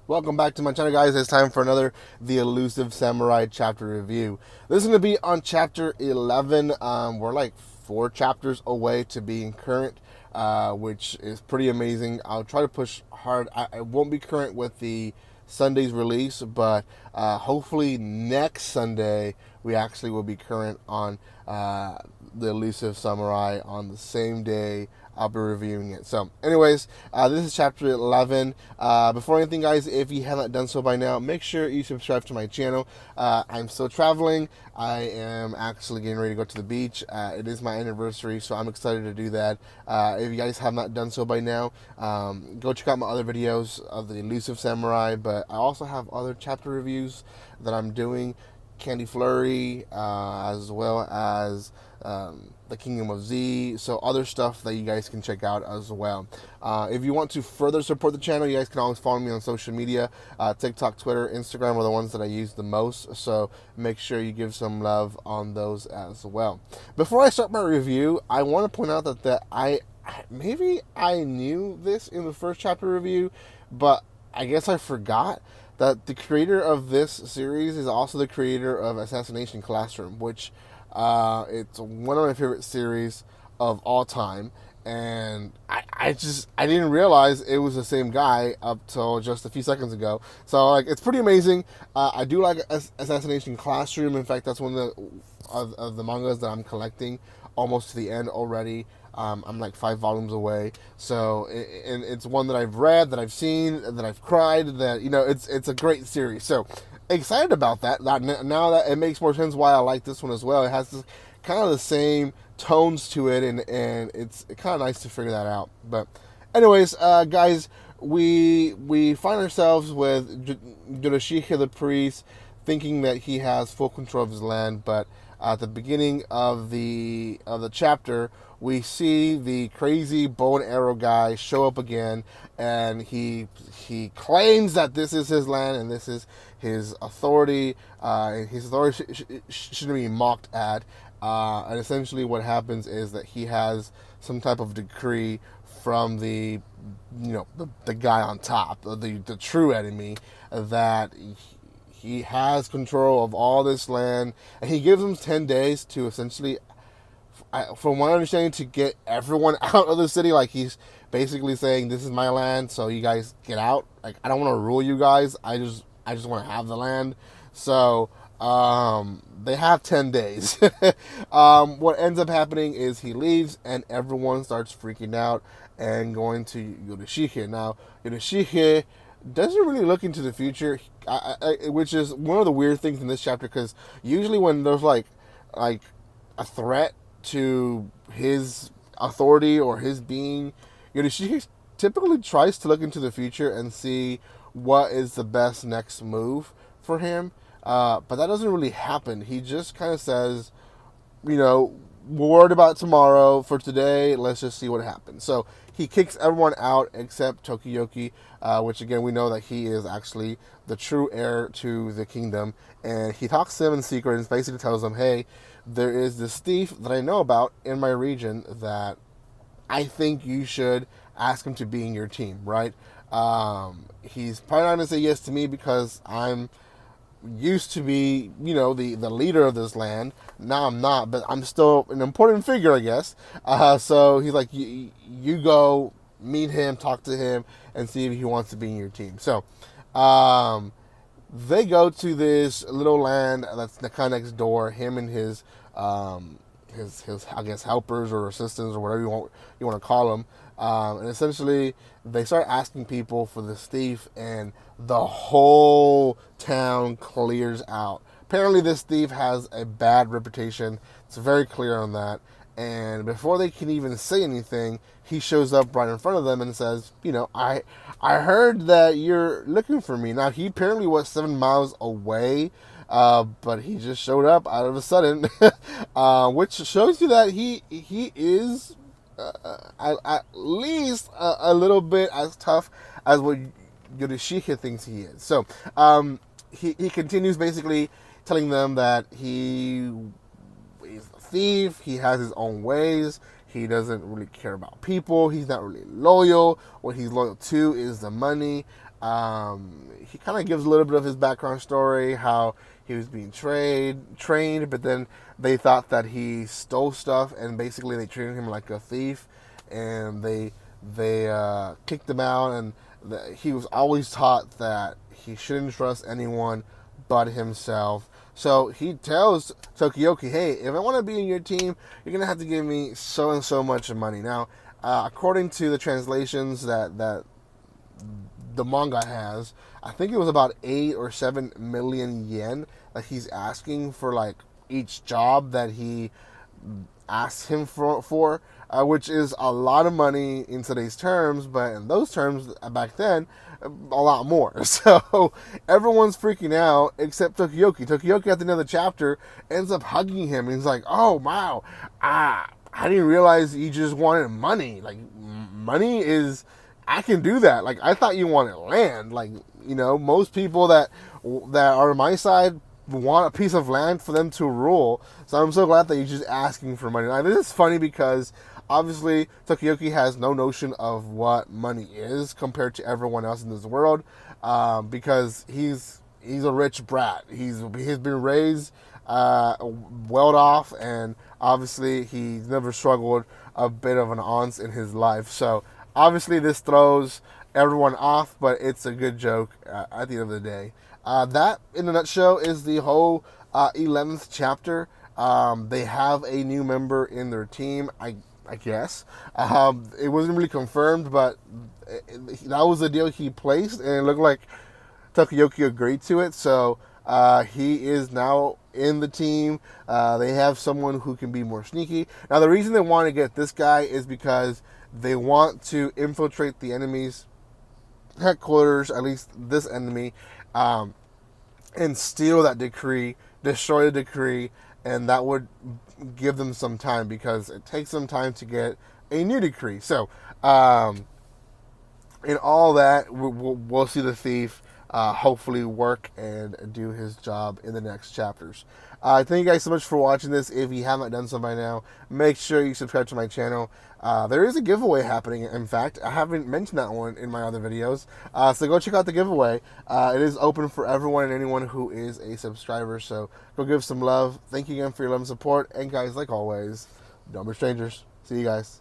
Welcome back to my channel, guys. It's time for another The Elusive Samurai chapter review. This is going to be on chapter 11. We're like 4 chapters away to being current, which is pretty amazing. I'll try to push hard. I won't be current with the Sunday's release, but hopefully next Sunday we actually will be current on The Elusive Samurai on the same day I'll be reviewing it. So, anyways, this is chapter 11. Before anything, guys, if you haven't done so by now, make sure you subscribe to my channel. I'm still traveling. I am actually getting ready to go to the beach. It is my anniversary, so I'm excited to do that. If you guys have not done so by now, go check out my other videos of the Elusive Samurai, but I also have other chapter reviews that I'm doing. Candy Flurry, as well as the Kingdom of Z, so other stuff that you guys can check out as well. If you want to further support the channel, you guys can always follow me on social media. TikTok, Twitter, Instagram are the ones that I use the most, so make sure you give some love on those as well. Before I start my review, I want to point out that maybe I knew this in the first chapter review, but I guess I forgot that the creator of this series is also the creator of Assassination Classroom, which it's one of my favorite series of all time. And I didn't realize it was the same guy up till just a few seconds ago. So like, it's pretty amazing. I do like Assassination Classroom. In fact, that's one of the mangas that I'm collecting almost to the end already. I'm like 5 volumes away, so and it's one that I've read, that I've seen, that I've cried, that, you know, it's a great series. So excited about that. Now that it makes more sense why I like this one as well. It has this kind of the same tones to it, and it's kind of nice to figure that out. But anyways, guys, we find ourselves with Yorishige the priest thinking that he has full control of his land, but at the beginning of the chapter, we see the crazy bow and arrow guy show up again, and he claims that this is his land and this is his authority. His authority shouldn't be mocked at. And essentially, what happens is that he has some type of decree from the guy on top, the true enemy, that he has control of all this land, and he gives them 10 days to essentially, from my understanding, to get everyone out of the city. Like, he's basically saying, this is my land, so you guys get out. Like, I don't want to rule you guys. I just want to have the land. So they have 10 days. What ends up happening is he leaves, and everyone starts freaking out and going to Yorishige. Now, Yorishige doesn't really look into the future, which is one of the weird things in this chapter, because usually when there's like a threat to his authority or his being, she typically tries to look into the future and see what is the best next move for him, but that doesn't really happen. He just kind of says, we're worried about tomorrow. For today, let's just see what happens. So he kicks everyone out except Tokiyoki, which again, we know that he is actually the true heir to the kingdom. And he talks to him in secret and basically tells him, hey, there is this thief that I know about in my region that I think you should ask him to be in your team, right? He's probably not going to say yes to me because I'm used to be, the leader of this land. Now I'm not, but I'm still an important figure, I guess. So he's like, you go meet him, talk to him, and see if he wants to be in your team. So they go to this little land that's kind of next door. Him and his I guess helpers or assistants or whatever you want to call them. And essentially, they start asking people for this thief, and the whole town clears out. Apparently, this thief has a bad reputation. It's very clear on that. And before they can even say anything, he shows up right in front of them and says, I heard that you're looking for me. Now, he apparently was 7 miles away, but he just showed up out of a sudden, which shows you that he is at least a little bit as tough as what Yorishige thinks he is. So he continues basically telling them that he is a thief. He has his own ways. He doesn't really care about people. He's not really loyal. What he's loyal to is the money. He kind of gives a little bit of his background story, how he was being trained, but then they thought that he stole stuff, and basically they treated him like a thief, and they kicked him out, and he was always taught that he shouldn't trust anyone but himself. So he tells Tokiyoki, hey, if I want to be in your team, you're going to have to give me so and so much money. Now, according to the translations that the manga has, I think it was about 8 or 7 million yen that he's asking for, like, each job that he asks him for, which is a lot of money in today's terms, but in those terms back then, a lot more. So everyone's freaking out except Tokiyoki. Tokiyoki at the end of the chapter ends up hugging him, and he's like, oh wow, I didn't realize you just wanted money. Like, money is, I can do that. Like, I thought you wanted land. Like, most people that are on my side want a piece of land for them to rule. So I'm so glad that you're just asking for money. Now, this is funny because obviously Tokiyoki has no notion of what money is compared to everyone else in this world, because he's a rich brat. He's been raised well off, and obviously he's never struggled a bit of an ounce in his life. So obviously this throws everyone off, but it's a good joke at the end of the day. That, in a nutshell, is the whole 11th chapter. They have a new member in their team, I guess. It wasn't really confirmed, but that was the deal he placed, and it looked like Tokiyoki agreed to it. So he is now in the team. They have someone who can be more sneaky. Now, the reason they want to get this guy is because they want to infiltrate the enemy's headquarters, at least this enemy, and steal that decree, destroy the decree, and that would give them some time, because it takes some time to get a new decree. So, in all that, we'll see the thief hopefully work and do his job in the next chapters. Thank you guys so much for watching this. If you haven't done so by now, make sure you subscribe to my channel. There is a giveaway happening. In fact, I haven't mentioned that one in my other videos. So go check out the giveaway. It is open for everyone and anyone who is a subscriber. So go give some love. Thank you again for your love and support. And guys, like always, don't be strangers. See you guys.